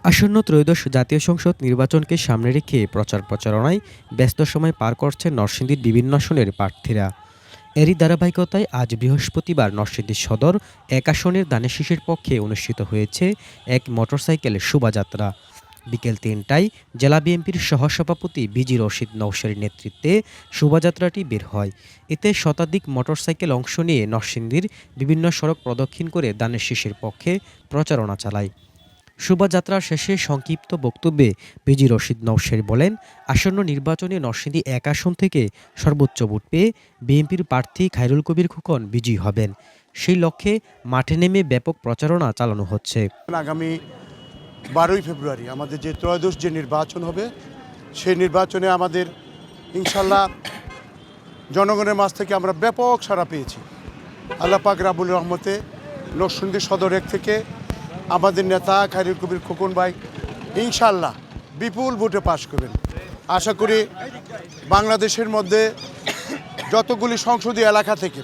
আসন্ন ত্রয়োদশ জাতীয় সংসদ নির্বাচনকে সামনে রেখে প্রচারণায় ব্যস্ত সময় পার করছেন নরসিংদীর বিভিন্ন আসনের প্রার্থীরা। এরই ধারাবাহিকতায় আজ বৃহস্পতিবার নরসিংদী সদর ১ আসনের ধানের শীষের পক্ষে অনুষ্ঠিত হয়েছে এক মোটরসাইকেল শোভাযাত্রা। বিকেল ৩টায় জেলা বিএনপির সহসভাপতি বিজি রশিদ নওশের নেতৃত্বে শোভাযাত্রাটি বের হয়। এতে শতাধিক মোটরসাইকেল অংশ নিয়ে নরসিংদীর বিভিন্ন সড়ক প্রদক্ষিণ করে ধানের শীষের পক্ষে প্রচারণা চালায়। শোভাযাত্রা শেষে সংক্ষিপ্ত বক্তব্যে বিজি রশিদ নওশের বলেন, আসন্ন নির্বাচনে নরসিংদী ১ আসন থেকে সর্বোচ্চ ভোট পেয়ে বিএনপির প্রার্থী খায়রুল কবির খোকন বিজয়ী হবেন। সেই লক্ষ্যে মাঠে নেমে ব্যাপক প্রচারণা চালানো হচ্ছে। আগামী ১২ই ফেব্রুয়ারি আমাদের যে ত্রয়োদশ যে নির্বাচন হবে, সেই নির্বাচনে আমাদের ইনশাল্লাহ জনগণের মাঝ থেকে আমরা ব্যাপক সাড়া পেয়েছি। আল্লাহ পাক রাব্বুল রহমতে নরসিংদী সদর ১ থেকে আমাদের নেতা খায়রুল কবির খোকন ভাই ইনশাল্লাহ বিপুল ভোটে পাশ করবেন। আশা করি বাংলাদেশের মধ্যে যতগুলি সংসদীয় এলাকা থেকে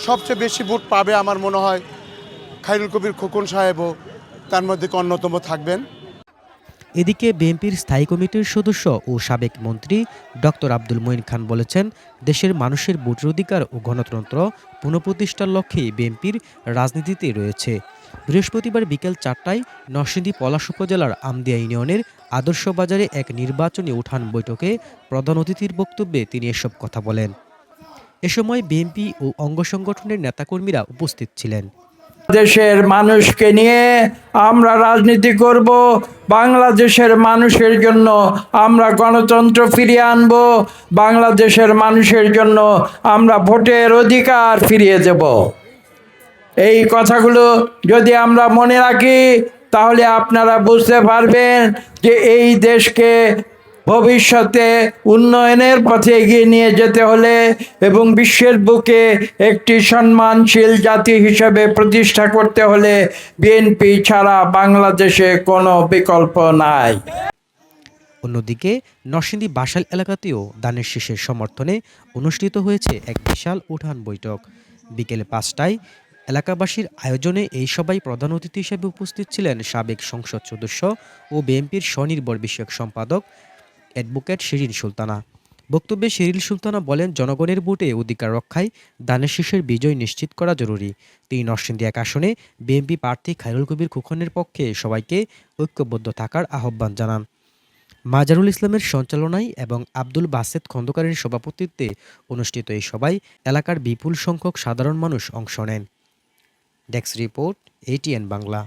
সবচেয়ে বেশি ভোট পাবে আমার মনে হয় খায়রুল কবির খোকন সাহেবও তার মধ্যে অন্যতম থাকবেন। এদিকে বিএনপির স্থায়ী কমিটির সদস্য ও সাবেক মন্ত্রী ডক্টর আব্দুল মঈন খান বলেছেন, দেশের মানুষের ভোটের অধিকার ও গণতন্ত্র পুনঃপ্রতিষ্ঠার লক্ষ্যেই বিএনপির রাজনীতিতে রয়েছে। বৃহস্পতিবার বিকেল ৪টায় নরসিংদী পলাশ উপজেলার আমদিয়া ইউনিয়নের আদর্শ বাজারে এক নির্বাচনী উঠান বৈঠকে প্রধান অতিথির বক্তব্যে তিনি এসব কথা বলেন। এ সময় বিএনপি ও অঙ্গ সংগঠনের নেতাকর্মীরা উপস্থিত ছিলেন। দেশের মানুষকে নিয়ে আমরা রাজনীতি করব, বাংলাদেশের মানুষের জন্য আমরা গণতন্ত্র ফিরিয়ে আনব, বাংলাদেশের মানুষের জন্য আমরা ভোটের অধিকার ফিরিয়ে দেব। এই কথাগুলো যদি আমরা মনে রাখি তাহলে আপনারা বুঝতে পারবেন যে এই দেশকে ভবিষ্যতে উন্নয়নের পথে এগিয়ে নিয়ে যেতে হলে এবং বিশ্বের বুকে একটি সম্মানশীল জাতি হিসেবে প্রতিষ্ঠা করতে হলে বিএনপি ছাড়া বাংলাদেশে কোনো বিকল্প নাই। অন্যদিকে নরসিংদী বাসাইল এলাকাতেও ধানের শীষের সমর্থনে অনুষ্ঠিত হয়েছে এক বিশাল উঠান বৈঠক। বিকেলে ৫টায় এলাকাবাসীর আয়োজনে এই সভায় প্রধান অতিথি হিসেবে উপস্থিত ছিলেন সাবেক সংসদ সদস্য ও বিএনপির স্বনির্ভর বিষয়ক সম্পাদক অ্যাডভোকেট শিরিন সুলতানা। বক্তব্যে শিরিন সুলতানা বলেন, জনগণের ভোটে অধিকার রক্ষায় ধানের শীষের বিজয় নিশ্চিত করা জরুরি। তিনি নরসিংদী ১ আসনে বিএনপি প্রার্থী খায়রুল কবির খোকনের পক্ষে সবাইকে ঐক্যবদ্ধ থাকার আহ্বান জানান। মাজারুল ইসলামের সঞ্চালনায় এবং আব্দুল বাসেত খন্দকারের সভাপতিত্বে অনুষ্ঠিত এই সভায় এলাকার বিপুল সংখ্যক সাধারণ মানুষ অংশ নেন। Desk report, ATN Bangla.